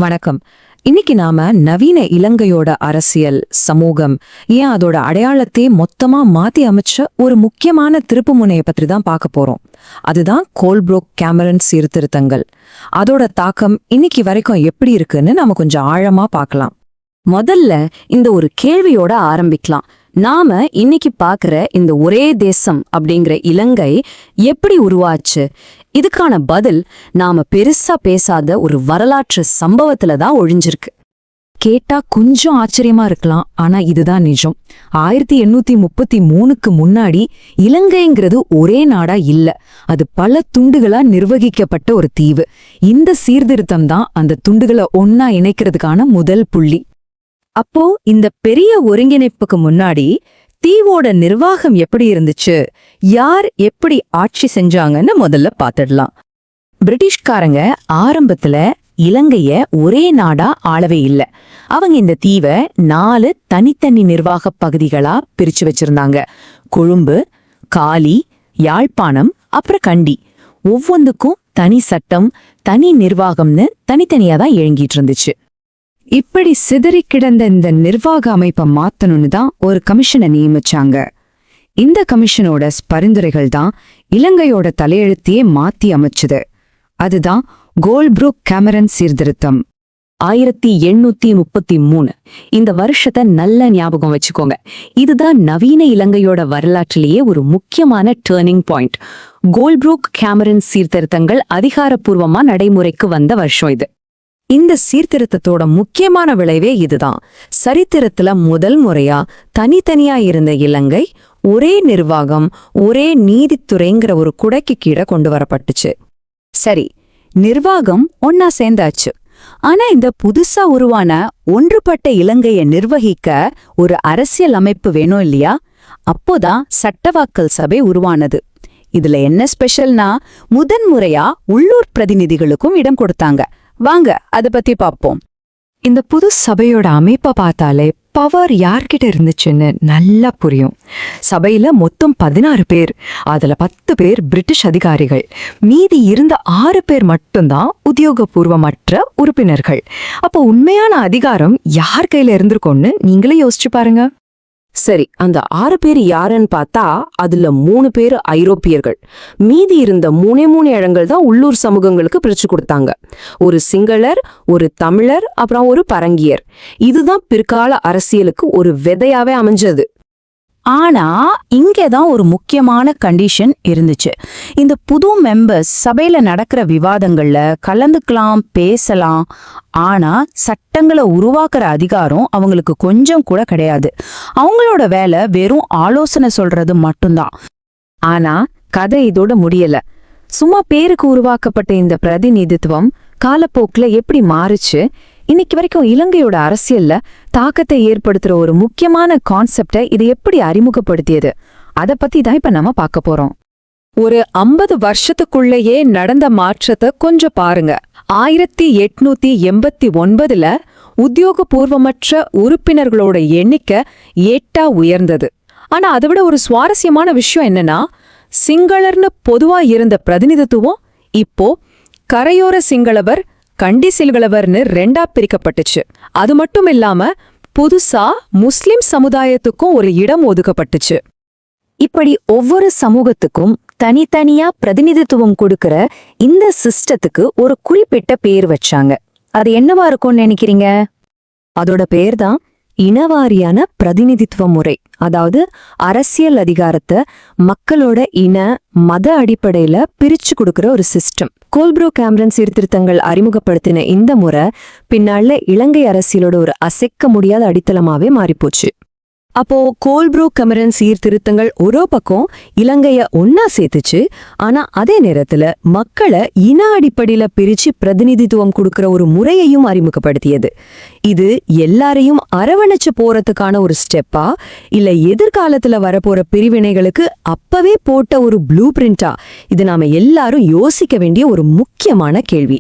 வணக்கம். இன்னைக்கு நாம நவீன இலங்கையோட அரசியல், சமூகம், ஏன் அதோட அடையாளத்தை மொத்தமா மாத்தி அமைச்ச ஒரு முக்கியமான திருப்புமுனையை பற்றி தான் பார்க்க போறோம். அதுதான் கோல்ப்ரூக் கேமரன் சீர்திருத்தங்கள். அதோட தாக்கம் இன்னைக்கு வரைக்கும் எப்படி இருக்குன்னு நாம கொஞ்சம் ஆழமா பார்க்கலாம். முதல்ல இந்த ஒரு கேள்வியோட ஆரம்பிக்கலாம். நாம இன்னைக்கு பாக்குற இந்த ஒரே தேசம் அப்படிங்கிற இலங்கை எப்படி உருவாச்சு? இதுக்கான பதில் நாம பெருசா பேசாத ஒரு வரலாற்று சம்பவத்துல தான் ஒழிஞ்சிருக்கு. கேட்டா கொஞ்சம் ஆச்சரியமா இருக்கலாம், ஆனா இதுதான் நிஜம். 1833க்கு முன்னாடி இலங்கைங்கிறது ஒரே நாடா இல்ல, அது பல துண்டுகளா நிர்வகிக்கப்பட்ட ஒரு தீவு. இந்த சீர்திருத்தம் தான் அந்த துண்டுகளை ஒன்னா இணைக்கிறதுக்கான முதல் புள்ளி. அப்போ இந்த பெரிய ஒருங்கிணைப்புக்கு முன்னாடி தீவோட நிர்வாகம் எப்படி இருந்துச்சு, யார் எப்படி ஆட்சி செஞ்சாங்கன்னு முதல்ல பாத்துடலாம். பிரிட்டிஷ்காரங்க ஆரம்பத்துல இலங்கைய ஒரே நாடா ஆளவே இல்ல. அவங்க இந்த தீவை 4 தனித்தனி நிர்வாக பகுதிகளா பிரிச்சு வச்சிருந்தாங்க. கொழும்பு, காலி, யாழ்ப்பாணம், அப்புறம் கண்டி. ஒவ்வொன்றுக்கும் தனி சட்டம், தனி நிர்வாகம்னு தனித்தனியா தான் இயங்கிட்டு இருந்துச்சு. இப்படி சிதறி கிடந்த இந்த நிர்வாக அமைப்பை மாத்தணும்னு தான் ஒரு கமிஷனை நியமிச்சாங்க. இந்த கமிஷனோட பரிந்துரைகள் தான் இலங்கையோட தலையெழுத்தையே மாத்தி அமைச்சுது. அதுதான் கோல்ப்ரூக் கேமரன் சீர்திருத்தம். 1833. இந்த வருஷத்தை நல்ல ஞாபகம் வச்சுக்கோங்க. இதுதான் நவீன இலங்கையோட வரலாற்றிலேயே ஒரு முக்கியமான டேர்னிங் பாயிண்ட். கோல்ப்ரூக் கேமரன் சீர்திருத்தங்கள் அதிகாரப்பூர்வமா நடைமுறைக்கு வந்த வருஷம் இது. இந்த சீர்திருத்தத்தோட முக்கியமான விளைவே இதுதான். சரித்திரத்துல முதல் முறையா தனித்தனியா இருந்த இலங்கை ஒரே நிர்வாகம், ஒரே நீதித்துறைங்கிற ஒரு குடைக்கு கீழே கொண்டு வரப்பட்டுச்சு. சரி, நிர்வாகம் ஒன்னா சேர்ந்தாச்சு. ஆனா இந்த புதுசா உருவான ஒன்றுபட்ட இலங்கைய நிர்வகிக்க ஒரு அரசியல் அமைப்பு வேணும் இல்லையா? அப்போதான் சட்டவாக்கல் சபை உருவானது. இதுல என்ன ஸ்பெஷல்னா, முதன்முறையா உள்ளூர் பிரதிநிதிகளுக்கும் இடம் கொடுத்தாங்க. வாங்க அத பத்தி பாப்போம். இந்த புது சபையோட அமைப்பை பார்த்தாலே பவர் யார்கிட்ட இருந்துச்சுன்னு நல்லா புரியும். சபையில மொத்தம் 16 பேர். அதுல 10 பேர் பிரிட்டிஷ் அதிகாரிகள். மீதி இருந்த 6 பேர் மட்டும்தான் உத்தியோகபூர்வமற்ற உறுப்பினர்கள். அப்போ உண்மையான அதிகாரம் யார் கையில இருந்திருக்கும்னு நீங்களே யோசிச்சு பாருங்க. சரி, அந்த 6 பேர் யாருன்னு பார்த்தா அதுல 3 பேர் ஐரோப்பியர்கள். மீதி இருந்த 3 இடங்கள் தான் உள்ளூர் சமூகங்களுக்கு பிரிச்சு கொடுத்தாங்க. ஒரு சிங்களர், ஒரு தமிழர், அப்புறம் ஒரு பரங்கியர். இதுதான் பிற்கால அரசியலுக்கு ஒரு விதையாவே அமைஞ்சது. ஆனா இங்கேதான் ஒரு முக்கியமான கண்டிஷன் இருந்துச்சு. இந்த புது மெம்பர்ஸ் சபையில நடக்கிற விவாதங்கள்ல கலந்துக்கலாம், பேசலாம். ஆனா சட்டங்களை உருவாக்குற அதிகாரம் அவங்களுக்கு கொஞ்சம் கூட கிடையாது. அவங்களோட வேலை வெறும் ஆலோசனை சொல்றது மட்டும்தான். ஆனா கதை இதோட முடியல. சும்மா பேருக்கு உருவாக்கப்பட்ட இந்த பிரதிநிதித்துவம் காலப்போக்குல எப்படி மாறுச்சு, இன்னைக்கு வரைக்கும் இலங்கையோட அரசியல்ல தாக்கத்தை ஏற்படுத்துற ஒரு முக்கியமான கான்செப்டை இது எப்படி அறிமுகப்படுத்தியது, அத பத்தி தான் இப்ப நம்ம பார்க்க போறோம். ஒரு 50 வருஷத்துக்குள்ளேயே நடந்த மாற்றத்தை கொஞ்சம் பாருங்க. 1889ல உத்தியோகபூர்வமற்ற உறுப்பினர்களோட எண்ணிக்கை 8ஆ உயர்ந்தது. ஆனா அதை விட ஒரு சுவாரஸ்யமான விஷயம் என்னன்னா, சிங்களர்னு பொதுவா இருந்த பிரதிநிதித்துவம் இப்போ கரையோர சிங்களவர், கண்டி சிங்களவர்னு 2ஆ பிரிக்கப்பட்டுச்சு. அது மட்டும் இல்லாம புதுசா முஸ்லிம் சமுதாயத்துக்கும் ஒரு இடம் ஒதுக்கப்பட்டுச்சு. இப்படி ஒவ்வொரு சமூகத்துக்கும் தனித்தனியா பிரதிநிதித்துவம் கொடுக்கிற இந்த சிஸ்டத்துக்கு ஒரு குறிப்பிட்ட பேர் வச்சாங்க. அது என்னவா இருக்கும்னு நினைக்கிறீங்க? அதோட பேர் தான் இனவாரியான பிரதிநிதித்துவ முறை. அதாவது அரசியல் அதிகாரத்தை மக்களோட இன, மத அடிப்படையில பிரிச்சு கொடுக்கிற ஒரு சிஸ்டம். கோல்ப்ரூக் கேமரன் சீர்திருத்தங்கள் அறிமுகப்படுத்தின இந்த முறை பின்னால இலங்கை அரசியலோட ஒரு அசைக்க முடியாத அடித்தளமாவே மாறிப்போச்சு. அப்போ கோல்ப்ரூக் கேமரன் சீர்திருத்தங்கள் ஒரு பக்கம் இலங்கைய ஒன்னா சேர்த்துச்சு. ஆனா அதே நேரத்துல மக்களை இன அடிப்படையில பிரிச்சு பிரதிநிதித்துவம் கொடுக்கிற ஒரு முறையையும் அறிமுகப்படுத்தியது. இது எல்லாரையும் அரவணைச்சு போறதுக்கான ஒரு ஸ்டெப்பா, இல்ல எதிர்காலத்துல வரப்போற பிரிவினைகளுக்கு அப்பவே போட்ட ஒரு ப்ளூ பிரிண்டா? இது நாம எல்லாரும் யோசிக்க வேண்டிய ஒரு முக்கியமான கேள்வி.